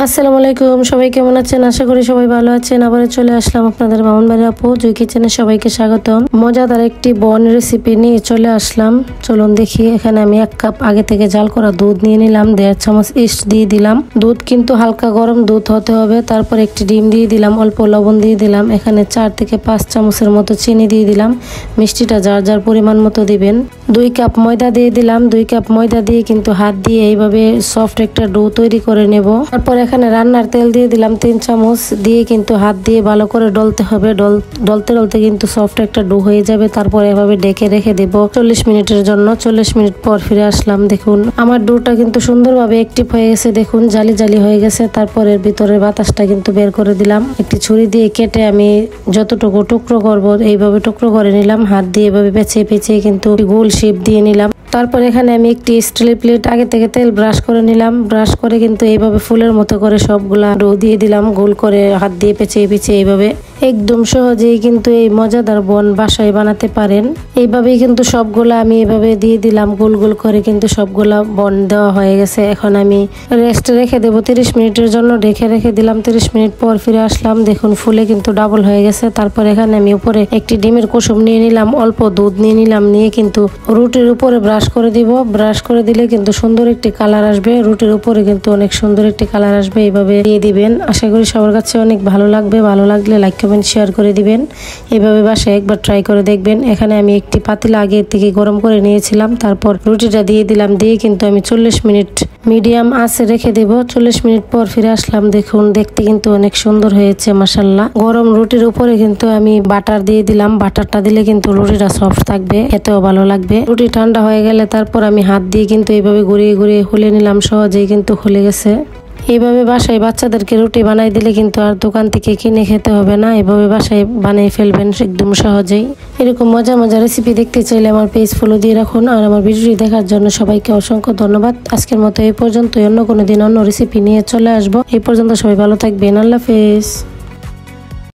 আসসালামু আলাইকুম, সবাই কেমন আছেন? আশা করি সবাই ভালো আছেন। আবার চলে আসলাম আপনাদের মামুনবাড়ি আপু জুই কিচেনে। সবাইকে স্বাগতম। মজাদার একটি বন রেসিপি নিয়ে চলে আসলাম। চলুন দেখি। এখানে আমি 1 কাপ আগে থেকে জাল করা দুধ নিয়ে নিলাম। 1.5 চামচ ইস্ট দিয়ে দিলাম। দুধ কিন্তু হালকা গরম দুধ হতে হবে। তারপর একটি ডিম দিয়ে দিলাম, অল্প লবণ দিয়ে দিলাম। এখানে 4 থেকে 5 চামচের মতো চিনি দিয়ে দিলাম। মিষ্টিটা যার যার পরিমাণ মতো দিবেন। 2 কাপ ময়দা দিয়ে দিলাম। 2 কাপ ময়দা দিয়ে কিন্তু হাত দিয়ে এইভাবে সফট একটা ডো তৈরি করে নেব। তারপর এখানে রান্নার তেল দিয়ে দিলাম 3 চামচ, দিয়ে কিন্তু হাত দিয়ে ভালো করে ডলতে হবে। ডলতে ডলতে কিন্তু সফট একটা ডো হয়ে যাবে। তারপর এভাবে ঢেকে রেখে দেব 40 মিনিটের জন্য। 40 মিনিট পর ফিরে আসলাম। দেখুন আমার ডোটা কিন্তু সুন্দরভাবে অ্যাক্টিভ হয়ে গেছে। দেখুন জালি জালি হয়ে গেছে। তারপর এর ভিতরে বাতাসটা কিন্তু বের করে দিলাম। একটি ছুরি দিয়ে কেটে আমি যতটুকু টুকরো করব এইভাবে টুকরো করে নিলাম। হাত দিয়ে এভাবে পেঁচিয়ে পেঁচিয়ে কিন্তু গোল শেপ দিয়ে নিলাম। তারপর এখানে আমি একটি স্টিলের প্লেট আগে থেকে তেল ব্রাশ করে নিলাম। ব্রাশ করে কিন্তু এইভাবে ফুলের মতো করে সবগুলা ডো দিয়ে দিলাম গোল করে, হাত দিয়ে পেঁচিয়ে পেঁচিয়ে এইভাবে। একদম সহজেই কিন্তু এই মজাদার বন বাসায় বানাতে পারেন। এইভাবেই কিন্তু সবগুলা আমি এভাবে দিয়ে দিলাম গোল গোল করে, কিন্তু সবগুলা বন দেওয়া হয়ে গেছে। এখন আমি রেস্টে রেখে দেবো 30 মিনিটের জন্য। ঢেকে রেখে দিলাম। 30 মিনিট পর ফিরে আসলাম। দেখুন ফুলে কিন্তু ডাবল হয়ে গেছে। তারপর এখানে আমি উপরে একটি ডিমের কুসুম নিয়ে নিলাম, অল্প দুধ নিয়ে নিলাম। নিয়ে কিন্তু রুটির উপরে ব্রাশ করে দিব। ব্রাশ করে দিলে কিন্তু সুন্দর একটি কালার আসবে। রুটির উপরে কিন্তু অনেক সুন্দর একটি কালার আসবে। এইভাবে দিয়ে দিবেন। আশা করি সবার কাছে অনেক ভালো লাগবে। ভালো লাগলে লাইক কমেন্ট শেয়ার করে দিবেন। এইভাবে বাসায় একবার ট্রাই করে দেখবেন। এখানে আমি একটি পাতিলা আগে থেকে গরম করে নিয়েছিলাম। তারপর রুটিটা দিয়ে দিলাম। দিয়ে কিন্তু আমি 40 মিনিট মিডিয়াম আঁচে রেখে দেব। 40 মিনিট পর ফিরে আসলাম। দেখুন দেখতে কিন্তু অনেক সুন্দর হয়েছে মাশাআল্লাহ। গরম রুটির উপরে কিন্তু আমি বাটার দিয়ে দিলাম। বাটারটা দিলে কিন্তু রুটিটা সফট থাকবে, খেতেও ভালো লাগবে। রুটি ঠান্ডা হয়ে গেলে তারপর আমি হাত দিয়ে কিন্তু এইভাবে ঘুরিয়ে ঘুরিয়ে খুলে নিলাম। সহজেই কিন্তু খুলে গেছে। এইভাবে বাসায় বাচ্চাদেরকে রুটি বানাই দিলে কিন্তু আর দোকান থেকে কিনে খেতে হবে না। এভাবে বাসায় বানিয়ে ফেলবেন একদম সহজেই। এরকম মজা মজা রেসিপি দেখতে চাইলে আমার পেজ ফলো দিয়ে রাখুন। আর আমার ভিডিওটি দেখার জন্য সবাইকে অসংখ্য ধন্যবাদ। আজকের মতো এই পর্যন্ত। অন্য কোনো দিন অন্য রেসিপি নিয়ে চলে আসবো। এই পর্যন্ত সবাই ভালো থাকবেন। আল্লাহ হাফেজ।